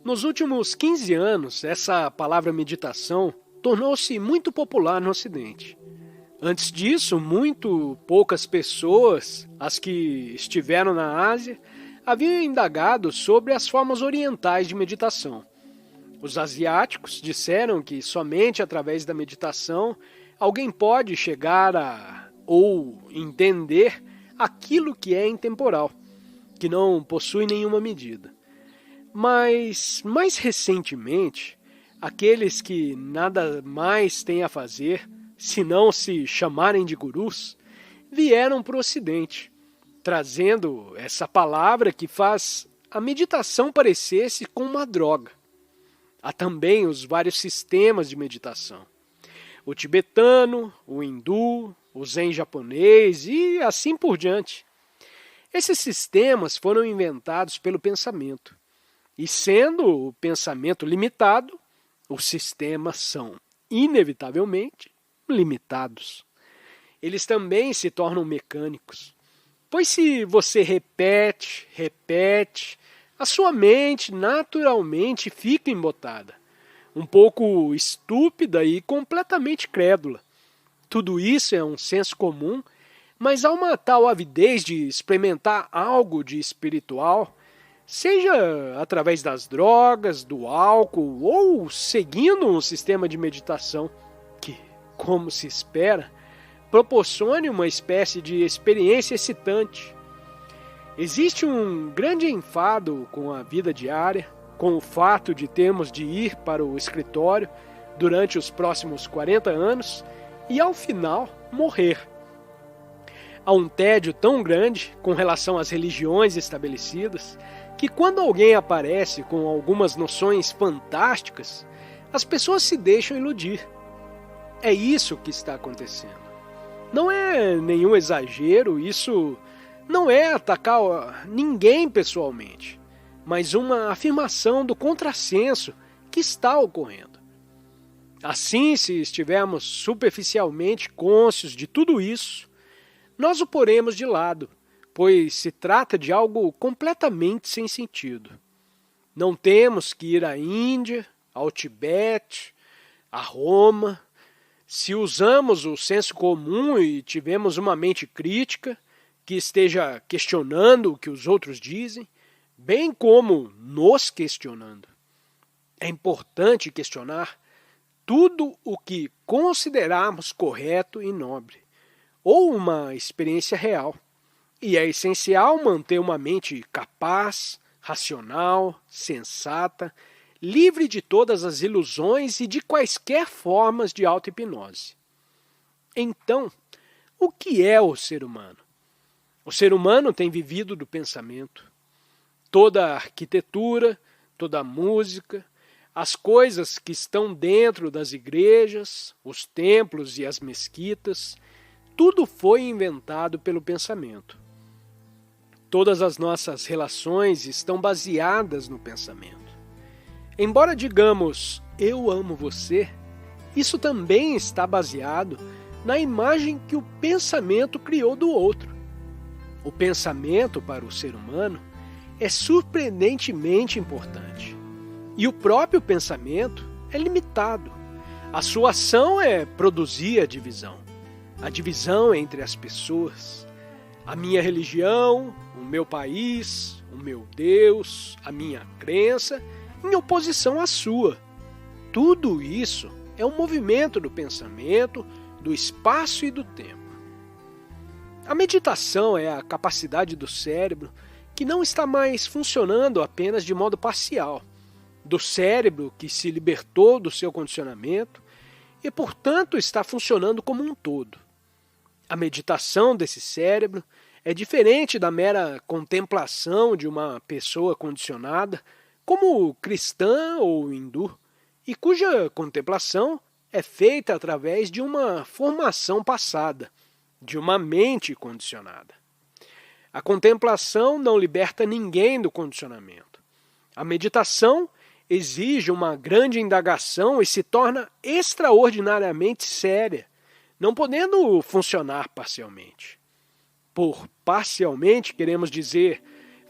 Nos últimos 15 anos, essa palavra meditação tornou-se muito popular no Ocidente. Antes disso, muito poucas pessoas, as que estiveram na Ásia, haviam indagado sobre as formas orientais de meditação. Os asiáticos disseram que somente através da meditação alguém pode chegar a ou entender aquilo que é intemporal, que não possui nenhuma medida. Mas, mais recentemente, aqueles que nada mais têm a fazer, se não se chamarem de gurus, vieram para o Ocidente, trazendo essa palavra que faz a meditação parecer-se com uma droga. Há também os vários sistemas de meditação. O tibetano, o hindu, o zen japonês e assim por diante. Esses sistemas foram inventados pelo pensamento. E sendo o pensamento limitado, os sistemas são, inevitavelmente, limitados. Eles também se tornam mecânicos. Pois se você repete, a sua mente naturalmente fica embotada, um pouco estúpida e completamente crédula. Tudo isso é um senso comum, mas há uma tal avidez de experimentar algo de espiritual, seja através das drogas, do álcool ou seguindo um sistema de meditação que, como se espera, proporcione uma espécie de experiência excitante. Existe um grande enfado com a vida diária, com o fato de termos de ir para o escritório durante os próximos 40 anos e, ao final, morrer. Há um tédio tão grande com relação às religiões estabelecidas que quando alguém aparece com algumas noções fantásticas, as pessoas se deixam iludir. É isso que está acontecendo. Não é nenhum exagero, isso não é atacar ninguém pessoalmente, mas uma afirmação do contrassenso que está ocorrendo. Assim, se estivermos superficialmente cônscios de tudo isso, nós o poremos de lado, pois se trata de algo completamente sem sentido. Não temos que ir à Índia, ao Tibete, a Roma. Se usamos o senso comum e tivermos uma mente crítica, que esteja questionando o que os outros dizem, bem como nos questionando. É importante questionar tudo o que considerarmos correto e nobre, ou uma experiência real. E é essencial manter uma mente capaz, racional, sensata, livre de todas as ilusões e de quaisquer formas de auto-hipnose. Então, o que é o ser humano? O ser humano tem vivido do pensamento. Toda a arquitetura, toda a música, as coisas que estão dentro das igrejas, os templos e as mesquitas, tudo foi inventado pelo pensamento. Todas as nossas relações estão baseadas no pensamento. Embora digamos, eu amo você, isso também está baseado na imagem que o pensamento criou do outro. O pensamento para o ser humano é surpreendentemente importante. E o próprio pensamento é limitado. A sua ação é produzir a divisão entre as pessoas, a minha religião, o meu país, o meu Deus, a minha crença, em oposição à sua. Tudo isso é um movimento do pensamento, do espaço e do tempo. A meditação é a capacidade do cérebro que não está mais funcionando apenas de modo parcial, do cérebro que se libertou do seu condicionamento e, portanto, está funcionando como um todo. A meditação desse cérebro é diferente da mera contemplação de uma pessoa condicionada, como cristã ou hindu, e cuja contemplação é feita através de uma formação passada, de uma mente condicionada. A contemplação não liberta ninguém do condicionamento. A meditação exige uma grande indagação e se torna extraordinariamente séria, não podendo funcionar parcialmente. Por parcialmente, queremos dizer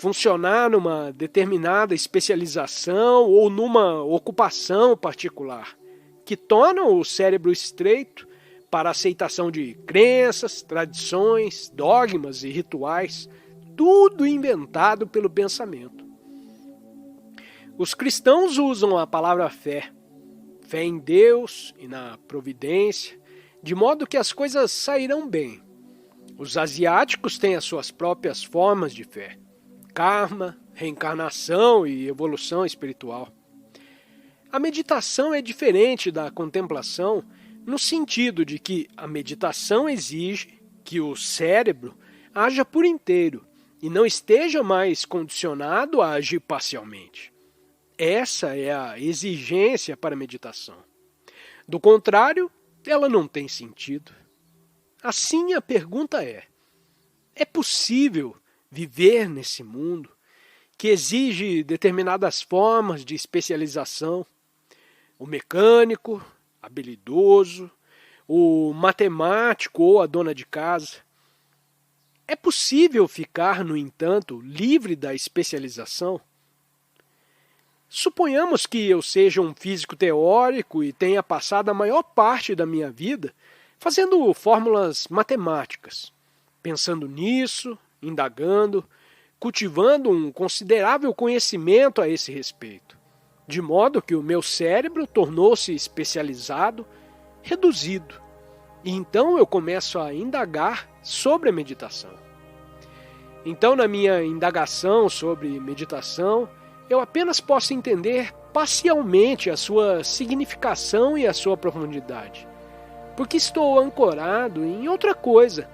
funcionar numa determinada especialização ou numa ocupação particular, que tornam o cérebro estreito para a aceitação de crenças, tradições, dogmas e rituais, tudo inventado pelo pensamento. Os cristãos usam a palavra fé em Deus e na providência, de modo que as coisas sairão bem. Os asiáticos têm as suas próprias formas de fé: karma, reencarnação e evolução espiritual. A meditação é diferente da contemplação no sentido de que a meditação exige que o cérebro haja por inteiro e não esteja mais condicionado a agir parcialmente. Essa é a exigência para a meditação. Do contrário, ela não tem sentido. Assim, a pergunta é possível viver nesse mundo que exige determinadas formas de especialização? O mecânico, habilidoso, o matemático ou a dona de casa. É possível ficar, no entanto, livre da especialização? Suponhamos que eu seja um físico teórico e tenha passado a maior parte da minha vida fazendo fórmulas matemáticas, pensando nisso, indagando, cultivando um considerável conhecimento a esse respeito, de modo que o meu cérebro tornou-se especializado, reduzido, e então eu começo a indagar sobre a meditação. Então, na minha indagação sobre meditação, eu apenas posso entender parcialmente a sua significação e a sua profundidade, porque estou ancorado em outra coisa,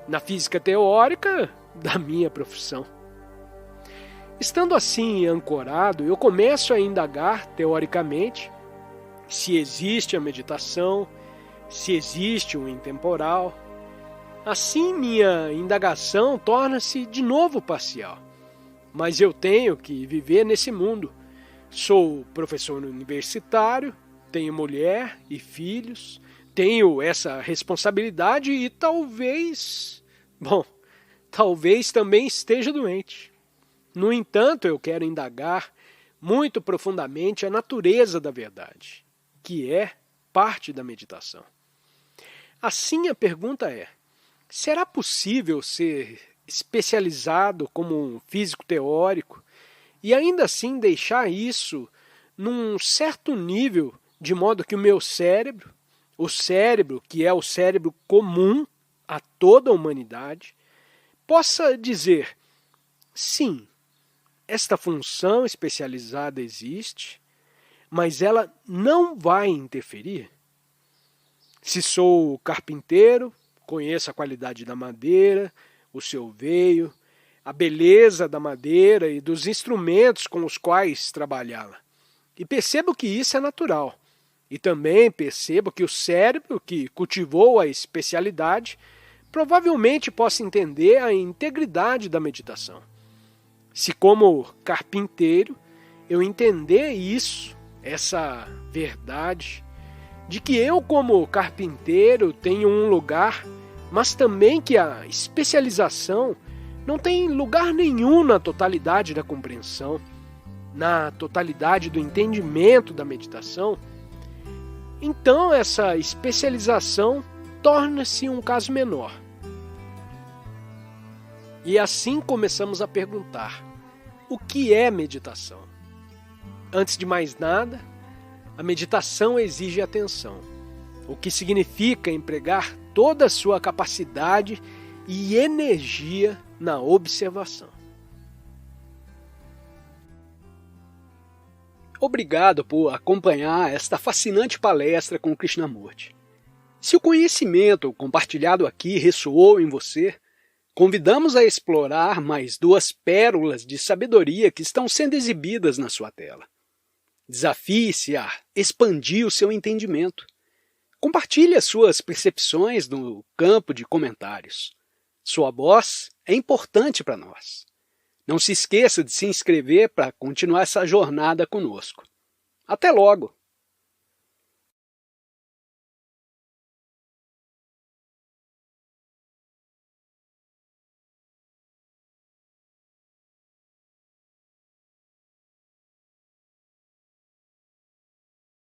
na física teórica da minha profissão. Estando assim ancorado, eu começo a indagar teoricamente se existe a meditação, se existe o intemporal. Assim, minha indagação torna-se de novo parcial. Mas eu tenho que viver nesse mundo. Sou professor universitário, tenho mulher e filhos, tenho essa responsabilidade e talvez também esteja doente. No entanto, eu quero indagar muito profundamente a natureza da verdade, que é parte da meditação. Assim, a pergunta é: será possível ser especializado como um físico teórico e ainda assim deixar isso num certo nível, de modo que o meu cérebro, o cérebro que é o cérebro comum a toda a humanidade, possa dizer: sim, esta função especializada existe, mas ela não vai interferir? Se sou carpinteiro, conheço a qualidade da madeira, o seu veio, a beleza da madeira e dos instrumentos com os quais trabalhá-la. E percebo que isso é natural. E também percebo que o cérebro que cultivou a especialidade provavelmente possa entender a integridade da meditação. Se como carpinteiro eu entender isso, essa verdade, de que eu como carpinteiro tenho um lugar, mas também que a especialização não tem lugar nenhum na totalidade da compreensão, na totalidade do entendimento da meditação, então essa especialização torna-se um caso menor. E assim começamos a perguntar: o que é meditação? Antes de mais nada, a meditação exige atenção, o que significa empregar toda a sua capacidade e energia na observação. Obrigado por acompanhar esta fascinante palestra com Krishnamurti. Se o conhecimento compartilhado aqui ressoou em você, convidamos a explorar mais 2 pérolas de sabedoria que estão sendo exibidas na sua tela. Desafie-se a expandir o seu entendimento. Compartilhe as suas percepções no campo de comentários. Sua voz é importante para nós. Não se esqueça de se inscrever para continuar essa jornada conosco. Até logo!